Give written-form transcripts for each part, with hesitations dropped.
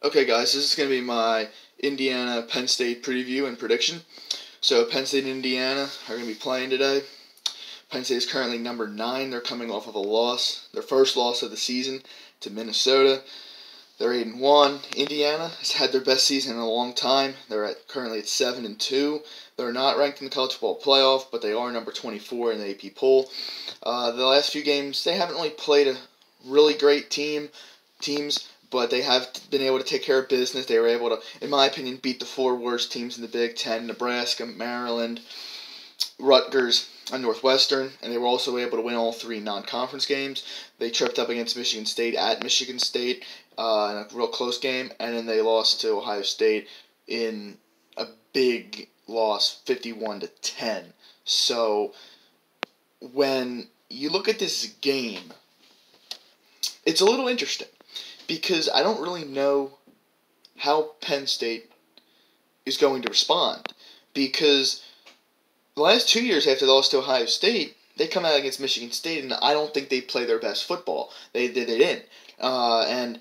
Okay, guys, this is going to be my Indiana Penn State preview and prediction. So, Penn State and Indiana are going to be playing today. Penn State is currently number 9. They're coming off of a loss, their first loss of the season to Minnesota. They're 8-1. Indiana has had their best season in a long time. They're currently at 7-2. They're not ranked in the college football playoff, but they are number 24 in the AP poll. The last few games, they haven't really played a really great teams, but they have been able to take care of business. They were able to, in my opinion, beat the 4 worst teams in the Big Ten: Nebraska, Maryland, Rutgers, and Northwestern, and they were also able to win all 3 non-conference games. They tripped up against Michigan State at Michigan State in a real close game, and then they lost to Ohio State in a big loss, 51-10. So when you look at this game, it's a little interesting because I don't really know how Penn State is going to respond, because the last 2 years after they lost to Ohio State, they come out against Michigan State, and I don't think they play their best football. They didn't. And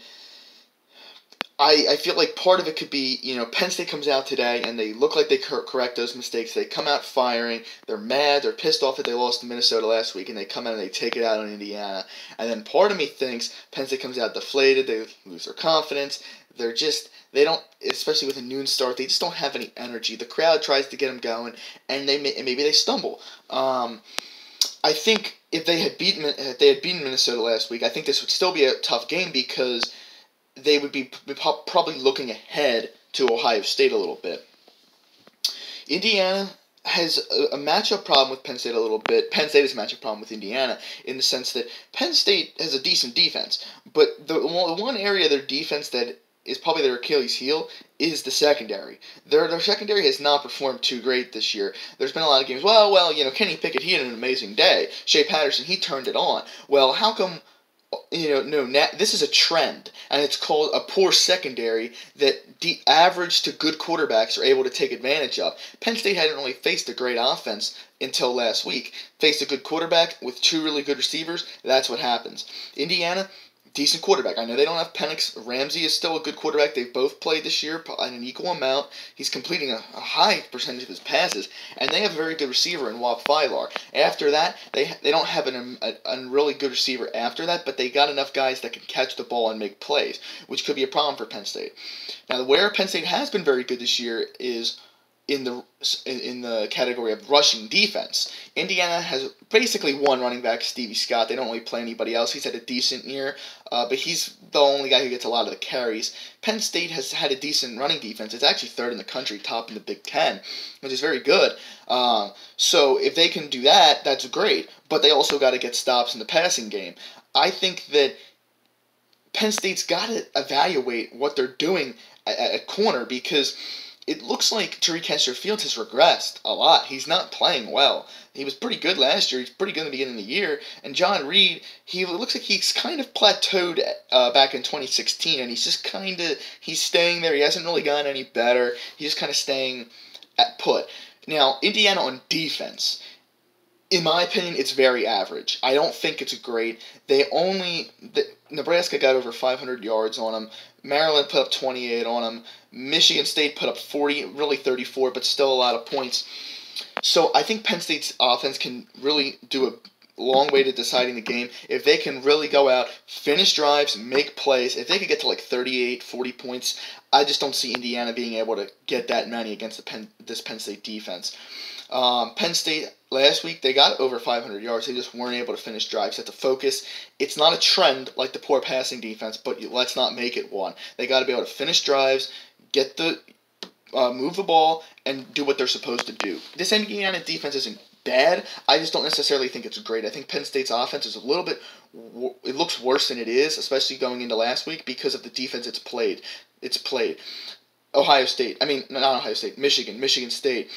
I feel like part of it could be, Penn State comes out today, and they look like they correct those mistakes. They come out firing. They're mad. They're pissed off that they lost to Minnesota last week, and they come out and they take it out on Indiana. And then part of me thinks Penn State comes out deflated. They lose their confidence. They don't, especially with a noon start, they just don't have any energy. The crowd tries to get them going, and maybe they stumble. I think if they had beaten Minnesota last week, I think this would still be a tough game because they would be probably looking ahead to Ohio State a little bit. Indiana has a matchup problem with Penn State a little bit. Penn State has a matchup problem with Indiana in the sense that Penn State has a decent defense, but the one area of their defense that is probably their Achilles heel is the secondary. Their secondary has not performed too great this year. There's been a lot of games, Kenny Pickett, he had an amazing day. Shea Patterson, he turned it on. Well, how come, this is a trend, and it's called a poor secondary that average to good quarterbacks are able to take advantage of. Penn State hadn't really faced a great offense until last week. Faced a good quarterback with 2 really good receivers, that's what happens. Indiana, decent quarterback. I know they don't have Penix. Ramsey is still a good quarterback. They've both played this year at an equal amount. He's completing a high percentage of his passes, and they have a very good receiver in Whop Filar. After that, they don't have a really good receiver after that, but they got enough guys that can catch the ball and make plays, which could be a problem for Penn State. Now, where Penn State has been very good this year is in the category of rushing defense. Indiana has basically one running back, Stevie Scott. They don't really play anybody else. He's had a decent year, but he's the only guy who gets a lot of the carries. Penn State has had a decent running defense. It's actually 3rd in the country, top in the Big Ten, which is very good. So if they can do that, that's great. But they also got to get stops in the passing game. I think that Penn State's got to evaluate what they're doing at corner, because it looks like Tariq Hester-Fields has regressed a lot. He's not playing well. He was pretty good last year. He's pretty good in the beginning of the year. And John Reed, he looks like he's kind of plateaued back in 2016, and he's staying there. He hasn't really gotten any better. He's just kind of staying at put. Now, Indiana on defense, in my opinion, it's very average. I don't think it's great. Nebraska got over 500 yards on them. Maryland put up 28 on them. Michigan State put up 40, really 34, but still a lot of points. So I think Penn State's offense can really do a long way to deciding the game. If they can really go out, finish drives, make plays, if they could get to like 38, 40 points, I just don't see Indiana being able to get that many against this Penn State defense. Penn State, last week, they got over 500 yards. They just weren't able to finish drives. That's the focus. It's not a trend like the poor passing defense, but let's not make it one. They got to be able to finish drives, move the ball, and do what they're supposed to do. This Indiana defense isn't bad. I just don't necessarily think it's great. I think Penn State's offense is a little bit, it looks worse than it is, especially going into last week, because of the defense it's played. Michigan State,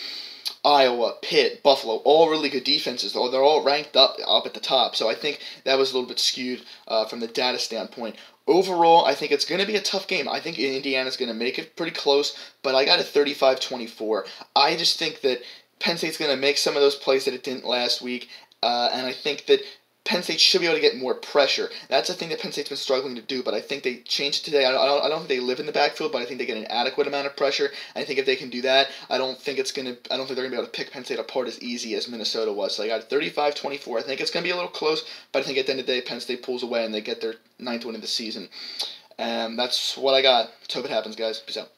Iowa, Pitt, Buffalo, all really good defenses. They're all ranked up at the top. So I think that was a little bit skewed from the data standpoint. Overall, I think it's going to be a tough game. I think Indiana's going to make it pretty close, but I got a 35-24. I just think that Penn State's going to make some of those plays that it didn't last week, and I think that Penn State should be able to get more pressure. That's a thing that Penn State's been struggling to do, but I think they changed it today. I don't think they live in the backfield, but I think they get an adequate amount of pressure. I think if they can do that, I don't think they're going to be able to pick Penn State apart as easy as Minnesota was. So they got 35-24. I think it's going to be a little close, but I think at the end of the day, Penn State pulls away and they get their 9th win of the season. That's what I got. Let's hope it happens, guys. Peace out.